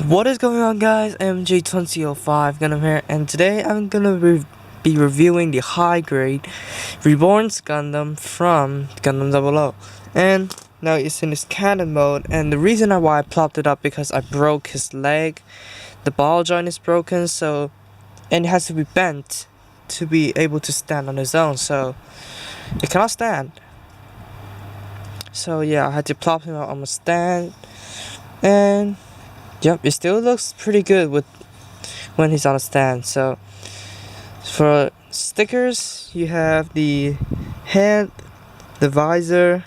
What is going on, guys? MJ2005 Gundam here, and today I'm gonna be reviewing the high grade Reborns Gundam from Gundam 00. And now it's in this cannon mode, and the reason why I plopped it up because I broke his leg. The ball joint is broken, so and it has to be bent to be able to stand on his own, so it cannot stand. So yeah, I had to plop him out on my stand, and yep, it still looks pretty good with when he's on a stand. So for stickers, you have the head, the visor,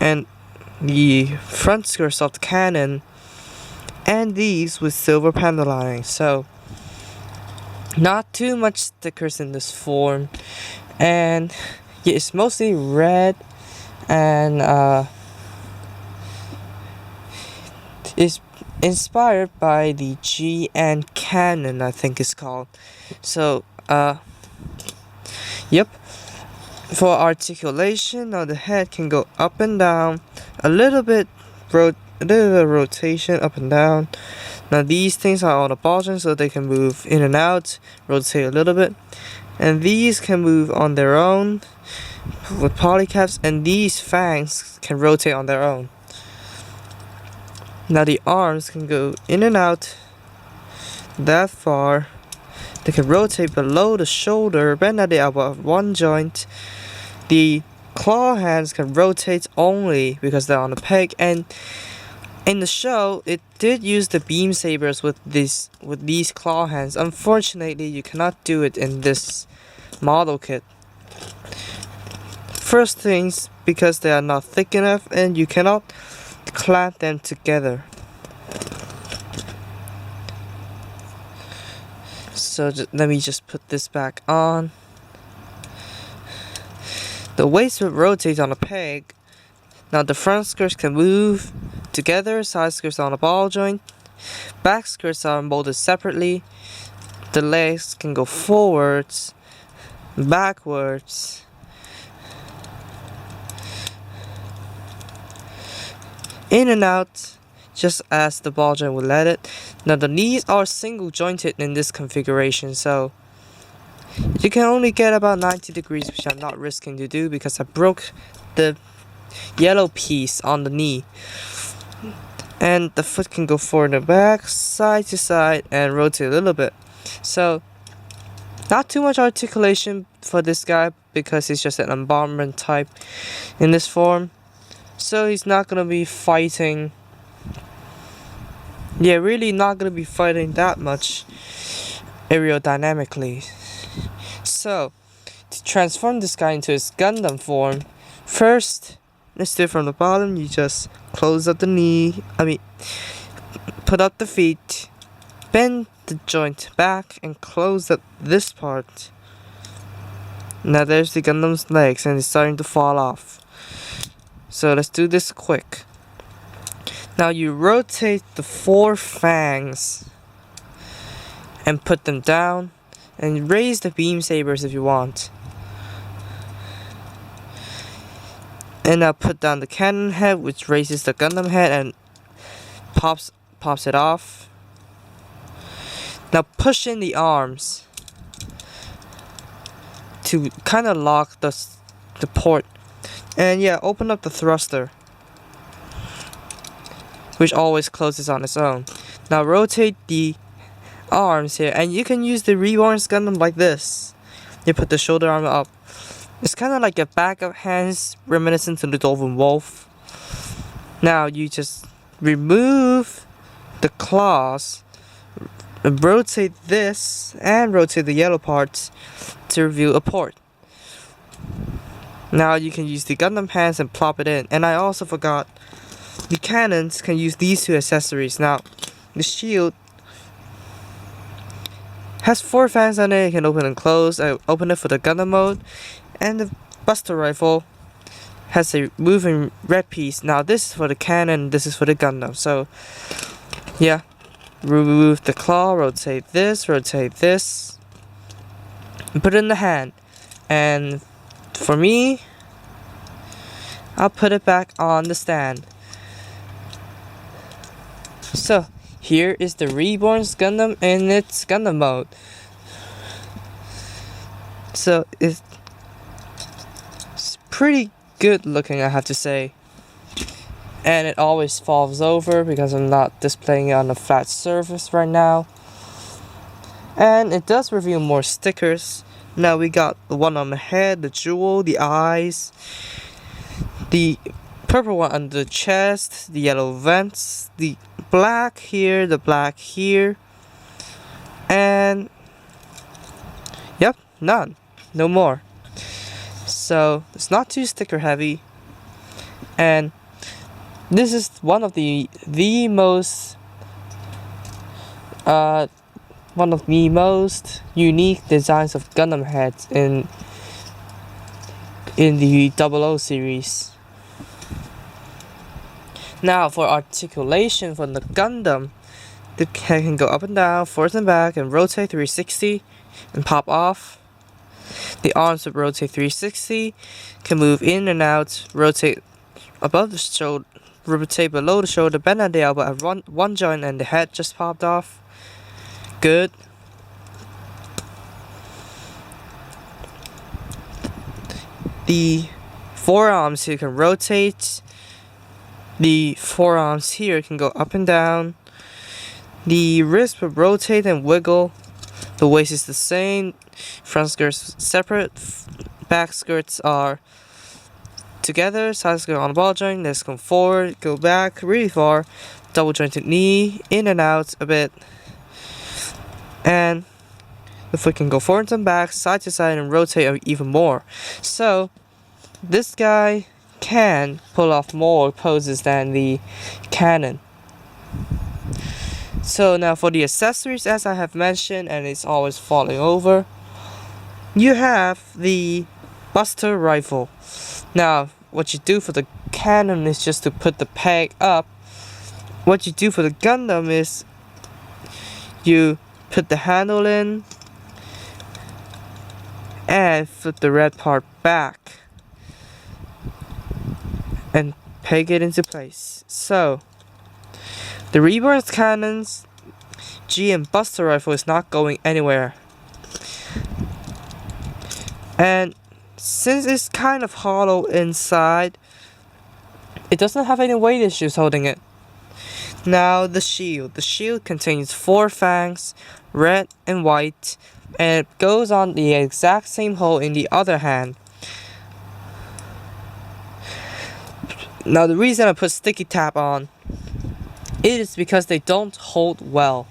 and the front skirts of the cannon, and these with silver panel lining. So not too much stickers in this form, and yeah, it's mostly red, and it's inspired by the GN cannon, I think it's called. So yep. For articulation, now the head can go up and down, a little bit rotation up and down. Now these things are on the ball joint, so they can move in and out, rotate a little bit, and these can move on their own with polycaps, and these fangs can rotate on their own. Now the arms can go in and out that far. They can rotate below the shoulder, bend at the elbow of one joint. The claw hands can rotate only because they're on a peg, and in the show it did use the beam sabers with these claw hands. Unfortunately, you cannot do it in this model kit. First things, because they are not thick enough and you cannot clamp them together. So let me just put this back on. The waist will rotate on a peg. Now the front skirts can move together, side skirts on a ball joint. Back skirts are molded separately. The legs can go forwards, backwards, in and out, just as the ball joint would let it. Now the knees are single jointed in this configuration, so you can only get about 90 degrees, which I'm not risking to do because I broke the yellow piece on the knee. And the foot can go forward and back, side to side, and rotate a little bit. So not too much articulation for this guy because he's just an embalmment type in this form. So he's not gonna be fighting. Yeah, really not gonna be fighting that much aerodynamically. So to transform this guy into his Gundam form, first, let's do it from the bottom. You just close up the knee. Put up the feet, bend the joint back, and close up this part. Now there's the Gundam's legs, and it's starting to fall off. So let's do this quick. Now you rotate the 4 fangs and put them down, and raise the beam sabers if you want. And now put down the cannon head, which raises the Gundam head and pops it off. Now push in the arms to kind of lock the port. And yeah, open up the thruster, which always closes on its own. Now rotate the arms here, and you can use the Reborns Gundam like this. You put the shoulder arm up. It's kind of like a backup hands reminiscent to the Dolphin Wolf. Now you just remove the claws, rotate this, and rotate the yellow parts to reveal a port. Now you can use the Gundam hands and plop it in. And I also forgot, the cannons can use these 2 accessories. Now the shield has 4 fans on it. You can open and close. I open it for the Gundam mode. And the Buster Rifle has a moving red piece. Now this is for the cannon, this is for the Gundam. So yeah, remove the claw, rotate this, and put it in the hand. And for me, I'll put it back on the stand. So Here is the Reborns Gundam in its Gundam mode. So it's pretty good looking, I have to say. And it always falls over because I'm not displaying it on a flat surface right now. And it does reveal more stickers. Now we got the one on the head, the jewel, the eyes, the purple one on the chest, the yellow vents, the black here, the black here, and yep, none, no more. So it's not too sticker heavy, and this is one of the most unique designs of Gundam heads in the 00 series. Now for articulation for the Gundam, the head can go up and down, forward and back, and rotate 360 and pop off. The arms will rotate 360, can move in and out, rotate above the shoulder, rotate below the shoulder, bend at the elbow at one joint, and the head just popped off. Good. The forearms here can rotate. The forearms here can go up and down. The wrist will rotate and wiggle. The waist is the same. Front skirts separate. Back skirts are together. Side skirt on the ball joint. Let's go forward, go back really far. Double jointed knee, in and out a bit. And the foot can go forward and back, side to side, and rotate even more. So this guy can pull off more poses than the Cannon. So now for the accessories, as I have mentioned, and it's always falling over, you have the Buster Rifle. Now what you do for the Cannon is just to put the peg up. What you do for the Gundam is you put the handle in and flip the red part back and peg it into place. So the Reborns Cannon's GM Buster Rifle is not going anywhere. And since it's kind of hollow inside, it doesn't have any weight issues holding it. Now the shield. The shield contains 4 fangs, red and white, and it goes on the exact same hole in the other hand. Now the reason I put sticky tap on it is because they don't hold well.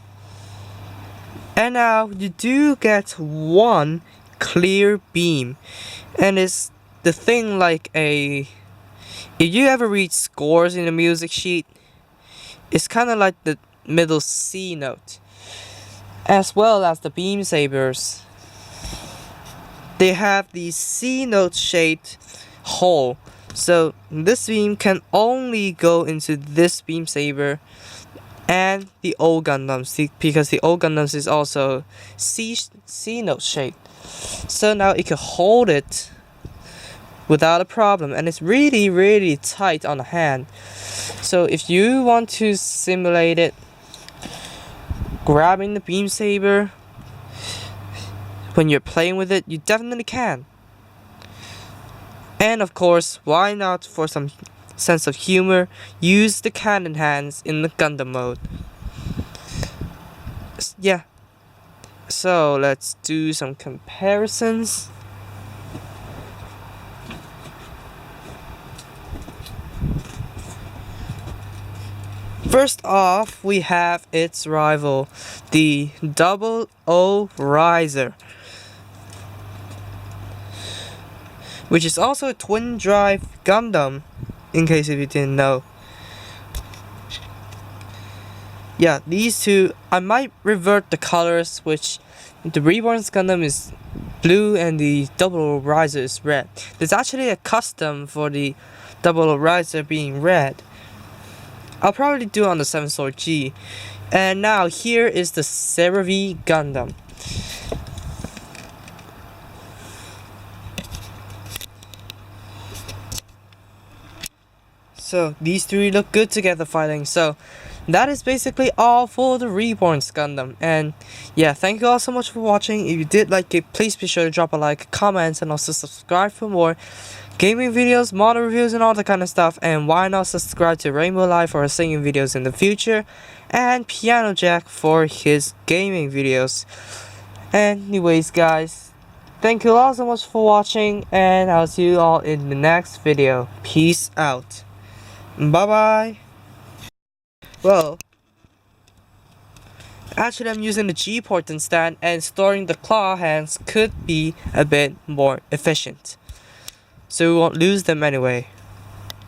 And now you do get one clear beam, and it's the thing like a, if you ever read scores in a music sheet, it's kind of like the middle C note, as well as the beam sabers. They have the C note shaped hole, so this beam can only go into this beam saber and the old Gundams, because the old Gundams is also C note shaped. So now it can hold it without a problem, and it's really tight on the hand. So if you want to simulate it, grabbing the beam saber when you're playing with it, you definitely can. And of course, why not, for some sense of humor, use the cannon hands in the Gundam mode. Yeah. So let's do some comparisons. First off, we have its rival, the 00 Riser, which is also a twin drive Gundam, in case if you didn't know. Yeah, these two, I might revert the colors, which the Reborns Gundam is blue and the 00 Riser is red. There's actually a custom for the 00 Riser being red. I'll probably do it on the 7 Sword G. And now here is the CeraV Gundam. So these three look good together fighting. So that is basically all for the Reborns Gundam. And yeah, thank you all so much for watching. If you did like it, please be sure to drop a like, comment, and also subscribe for more gaming videos, model reviews, and all that kind of stuff. And why not subscribe to Rainbow Life for singing videos in the future, and Piano Jack for his gaming videos. Anyways guys, thank you all so much for watching, and I'll see you all in the next video. Peace out. Bye bye. Well, actually I'm using the G port instead, and storing the claw hands could be a bit more efficient, so we won't lose them anyway.